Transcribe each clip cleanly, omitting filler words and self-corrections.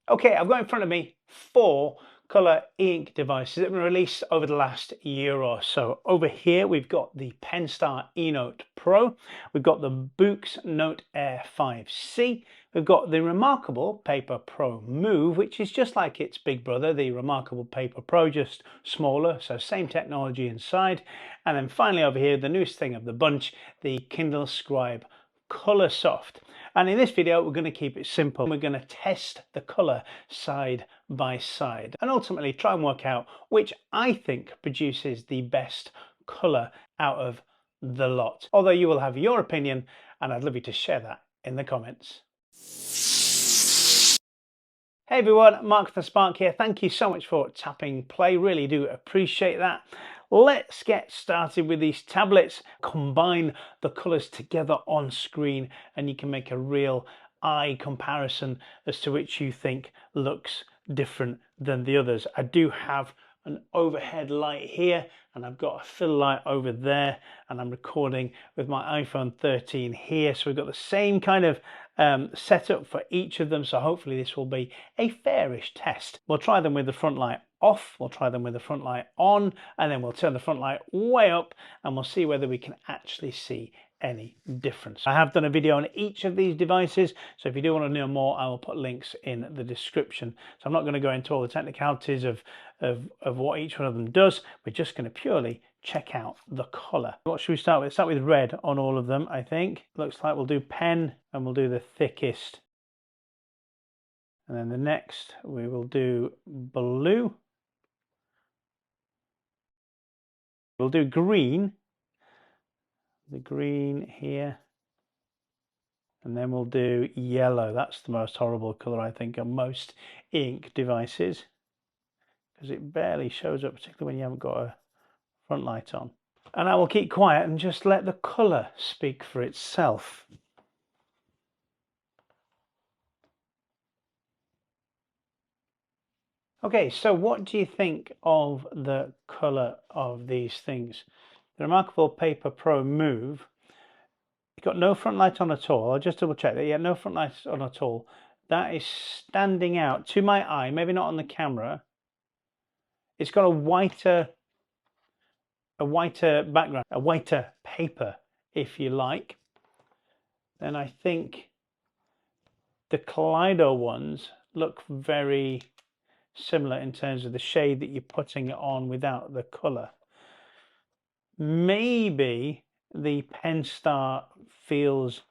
Okay, I've got in front of me 4 colour e-ink devices that have been released over the last year or so. Over here we've got the Penstar eNote Pro, we've got the BOOX Note Air 5C, we've got the reMarkable Paper Pro Move, which is just like its big brother, the reMarkable Paper Pro, just smaller, so same technology inside. And then finally over here, the newest thing of the bunch, the Kindle Scribe Colorsoft. And in this video we're going to keep it simple. We're going to test the colour side by side and ultimately try and work out which I think produces the best colour out of the lot. Although you will have your opinion and I'd love you to share that in the comments. Hey everyone, Mark the Spark here. Thank you so much for tapping play, really do appreciate that. Let's get started with these tablets. Combine the colours together on screen and you can make a real eye comparison as to which you think looks different than the others. I do have an overhead light here and I've got a fill light over there, and I'm recording with my iPhone 13 here, so we've got the same kind of setup for each of them, so hopefully this will be a fairish test. We'll try them with the front light off, we'll try them with the front light on, and then we'll turn the front light way up and we'll see whether we can actually see any difference. I have done a video on each of these devices, so if you do want to know more I will put links in the description. So I'm not going to go into all the technicalities of what each one of them does. We're just going to purely check out the colour. What should we start with? Start with red on all of them, I think. Looks like we'll do pen and we'll do the thickest. And then the next we will do blue. We'll do green. The green here. And then we'll do yellow. That's the most horrible colour I think on most ink devices, because it barely shows up, particularly when you haven't got a front light on. And I will keep quiet and just let the colour speak for itself. Okay, so what do you think of the colour of these things? The reMarkable Paper Pro Move, it's got no front light on at all. I'll just double check that. Yeah, no front light on at all. That is standing out to my eye, maybe not on the camera. It's got a whiter background, a whiter paper, if you like. Then I think the Kaleido ones look very similar in terms of the shade that you're putting it on without the colour. Maybe the Penstar feels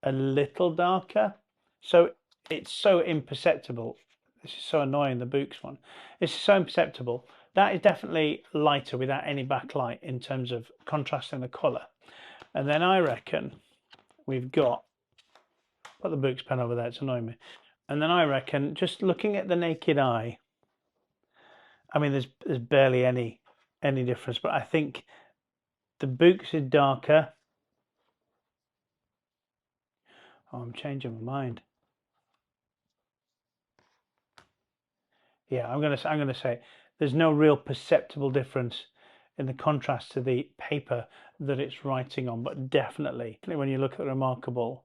a little darker, so it's so imperceptible. This is so annoying, the BOOX one. It's so imperceptible. That is definitely lighter without any backlight in terms of contrasting the colour. And then I reckon we've got, put the BOOX pen over there, it's annoying me. And then I reckon, just looking at the naked eye, I mean there's barely any difference, but I think the BOOX is darker. Oh, I'm changing my mind. Yeah, I'm gonna say there's no real perceptible difference in the contrast to the paper that it's writing on, but definitely when you look at the reMarkable,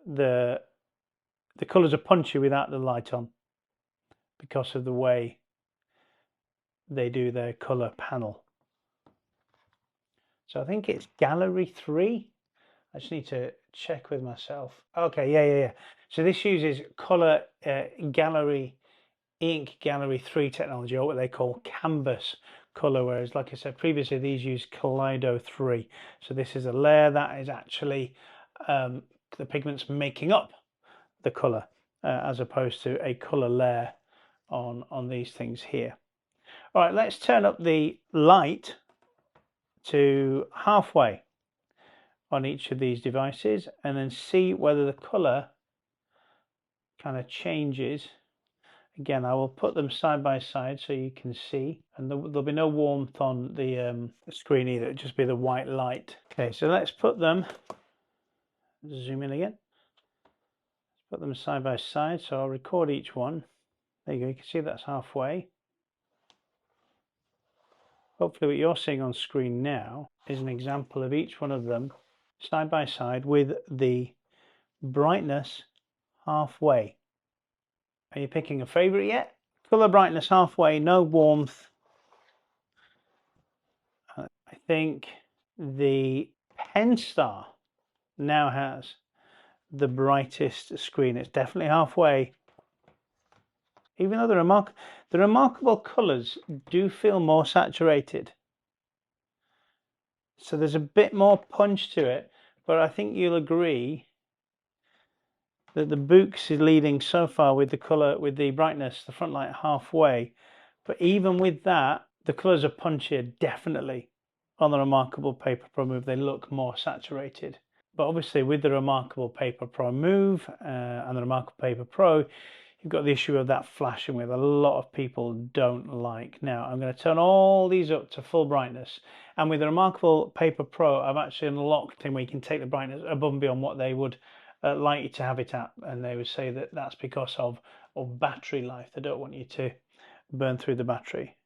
the colours are punchy without the light on because of the way they do their colour panel. So I think it's Gallery 3. I just need to check with myself. Okay, yeah. So this uses colour Gallery eInk Gallery 3 technology, or what they call canvas colour, whereas like I said previously these use Kaleido 3. So this is a layer that is actually the pigments making up the colour as opposed to a colour layer on these things here. All right, let's turn up the light to halfway on each of these devices and then see whether the colour kind of changes. Again, I will put them side by side so you can see, and there'll be no warmth on the screen either. It'll just be the white light. Okay, so let's put them, zoom in again, let's put them side by side. So I'll record each one. There you go, you can see that's halfway. Hopefully what you're seeing on screen now is an example of each one of them side by side with the brightness halfway. Are you picking a favorite yet? Color brightness halfway, no warmth. I think the Penstar now has the brightest screen. It's definitely halfway. Even though the reMarkable colors do feel more saturated. So there's a bit more punch to it, but I think you'll agree that the BOOX is leading so far with the color, with the brightness, the front light halfway. But even with that, the colors are punchier, definitely. On the reMarkable Paper Pro Move, they look more saturated. But obviously with the reMarkable Paper Pro Move and the reMarkable Paper Pro, you've got the issue of that flashing, with a lot of people don't like. Now I'm going to turn all these up to full brightness, and with the reMarkable Paper Pro I've actually unlocked in where you can take the brightness above and beyond what they would like you to have it at, and they would say that that's because of battery life. They don't want you to burn through the battery.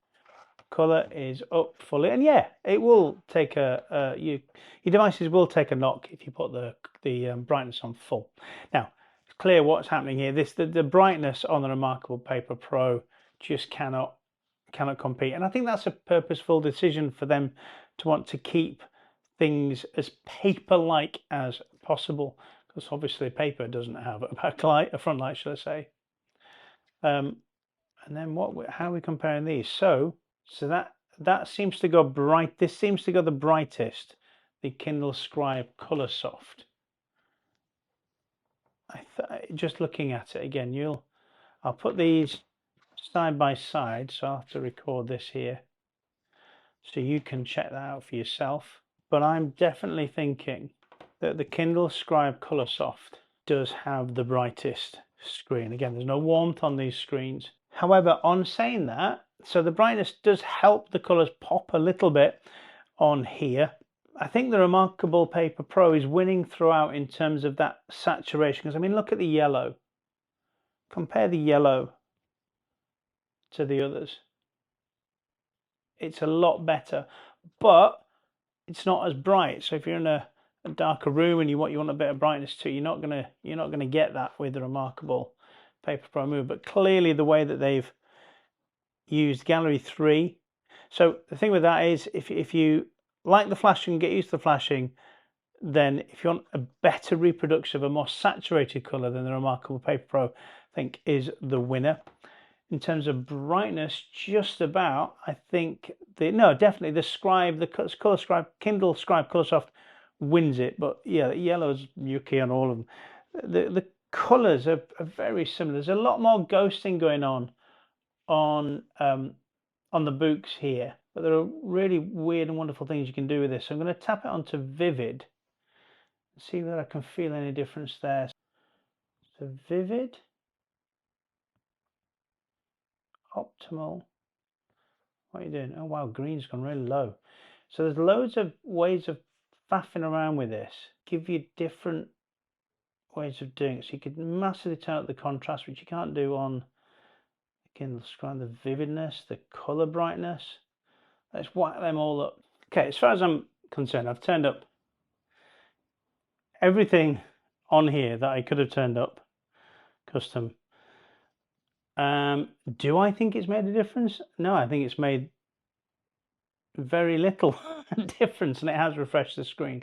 Color is up fully, and yeah, it will take your devices will take a knock if you put the brightness on full. Now it's clear what's happening here. The brightness on the reMarkable Paper Pro just cannot compete, and I think that's a purposeful decision for them to want to keep things as paper-like as possible, because obviously paper doesn't have a backlight, a front light, should I say. And then how are we comparing these? So that seems to go bright. This seems to go the brightest, the Kindle Scribe Colorsoft. Just looking at it again, I'll put these side by side, so I'll have to record this here so you can check that out for yourself. But I'm definitely thinking that the Kindle Scribe Colorsoft does have the brightest screen. Again, there's no warmth on these screens. However, on saying that, so the brightness does help the colors pop a little bit on here. I think the reMarkable Paper Pro is winning throughout in terms of that saturation, because I mean, look at the yellow. Compare the yellow to the others. It's a lot better, but it's not as bright. So if you're in a darker room and you want a bit of brightness too, you're not gonna get that with the reMarkable Paper Pro Move. But clearly the way that they've used Gallery 3. So the thing with that is, if you like the flashing, get used to the flashing, then if you want a better reproduction of a more saturated color, then the reMarkable Paper Pro, I think, is the winner. In terms of brightness, just about, I think definitely the Color Scribe, Kindle Scribe Colorsoft wins it. But yeah, yellow's Yuki on all of them. The colors are very similar. There's a lot more ghosting going on the BOOX here, but there are really weird and wonderful things you can do with this. So I'm going to tap it onto Vivid and see whether I can feel any difference there. So Vivid, Optimal. What are you doing? Oh wow, green's gone really low. So there's loads of ways of faffing around with this. Give you different ways of doing it. So you could massively turn up the contrast, which you can't do on Kindle Scribe. The vividness, the color brightness. Let's whack them all up. Okay, as far as I'm concerned, I've turned up everything on here that I could have turned up custom. Do I think it's made a difference? No, I think it's made very little difference, and it has refreshed the screen.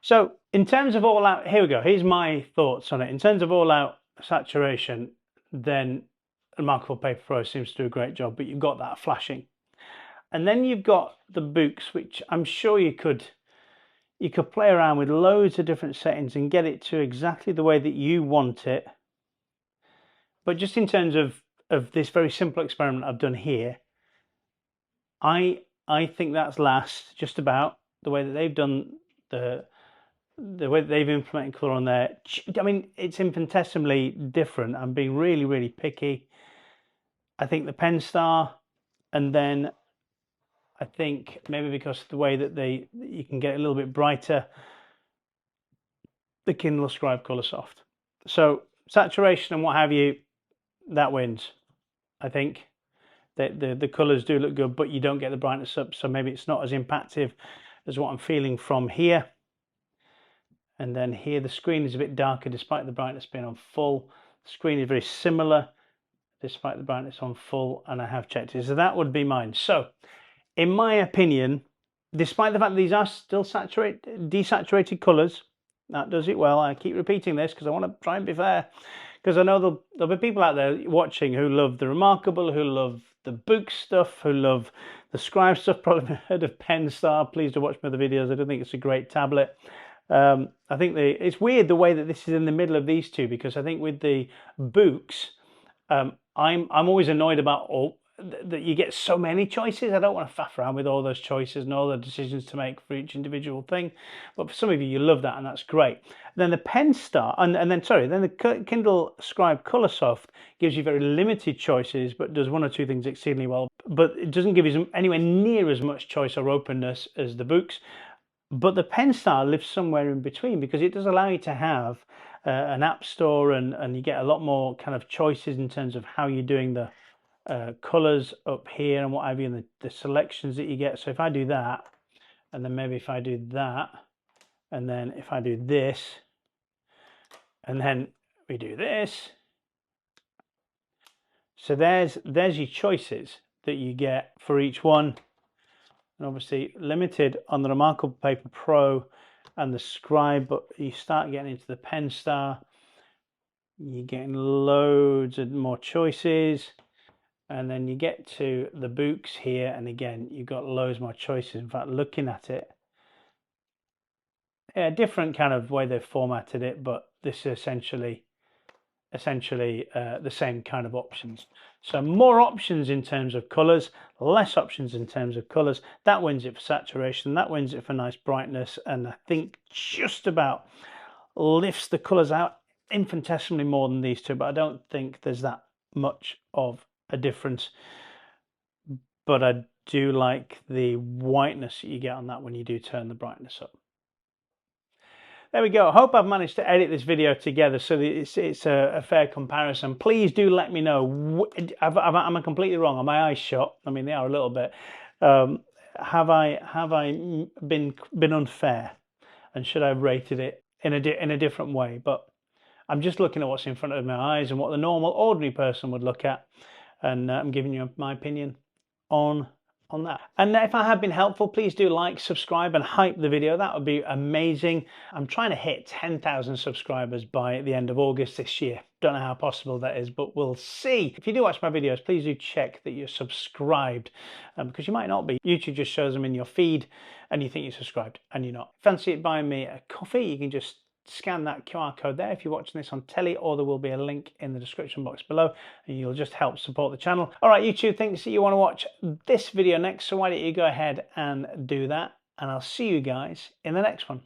So in terms of all out, here we go. Here's my thoughts on it. In terms of all out saturation, then reMarkable Paper Pro seems to do a great job, but you've got that flashing. And then you've got the BOOX, which I'm sure you could play around with loads of different settings and get it to exactly the way that you want it. But just in terms of this very simple experiment I've done here, I think that's last just about the way that they've done the way that they've implemented color on there. I mean, it's infinitesimally different. I'm being really, really picky. I think the Penstar, and then I think maybe because of the way that you can get a little bit brighter, the Kindle Scribe Colorsoft. So saturation and what have you, that wins. I think the colors do look good, but you don't get the brightness up, so maybe it's not as impactful as what I'm feeling from here. And then here the screen is a bit darker despite the brightness being on full. The screen is very similar, despite the brightness on full, and I have checked it. So that would be mine. So in my opinion, despite the fact that these are still desaturated colors, that does it well. I keep repeating this because I want to try and be fair, because I know there'll be people out there watching who love the reMarkable, who love the BOOX stuff, who love the Scribe stuff. Probably heard of Penstar. Please do watch my other videos. I don't think it's a great tablet. I think it's weird the way that this is in the middle of these two, because I think with the BOOX, I'm always annoyed about that you get so many choices. I don't want to faff around with all those choices and all the decisions to make for each individual thing. But for some of you, you love that, and that's great. Then the Penstar, and then the Kindle Scribe Colorsoft gives you very limited choices, but does one or two things exceedingly well. But it doesn't give you anywhere near as much choice or openness as the BOOX. But the Penstar lives somewhere in between, because it does allow you to have an app store, and you get a lot more kind of choices in terms of how you're doing the colors up here and what have you, and the selections that you get. So if I do that, and then maybe if I do that, and then if I do this, and then we do this, so there's your choices that you get for each one. And obviously limited on the reMarkable Paper Pro and the Scribe, but you start getting into the Penstar, you're getting loads of more choices. And then you get to the BOOX here, and again, you've got loads more choices. In fact, looking at it, yeah, different kind of way they've formatted it, but this is essentially the same kind of options. So more options in terms of colors, less options in terms of colors. That wins it for saturation, that wins it for nice brightness, and I think just about lifts the colors out infinitesimally more than these two, but I don't think there's that much of a difference. But I do like the whiteness that you get on that when you do turn the brightness up. There we go. I hope I've managed to edit this video together so that it's a fair comparison. Please do let me know. Am I completely wrong? Are my eyes shut? I mean, they are a little bit. Have I been unfair? And should I have rated it in a different way? But I'm just looking at what's in front of my eyes and what the normal, ordinary person would look at, and I'm giving you my opinion on that. And if I have been helpful, please do like, subscribe, and hype the video. That would be amazing. I'm trying to hit 10,000 subscribers by the end of August this year. Don't know how possible that is, but we'll see. If you do watch my videos, please do check that you're subscribed, because you might not be. YouTube just shows them in your feed and you think you're subscribed and you're not. Fancy it buying me a coffee? You can just scan that QR code there if you're watching this on telly, or there will be a link in the description box below, and you'll just help support the channel. All right, YouTube thinks that you want to watch this video next, so why don't you go ahead and do that, and I'll see you guys in the next one.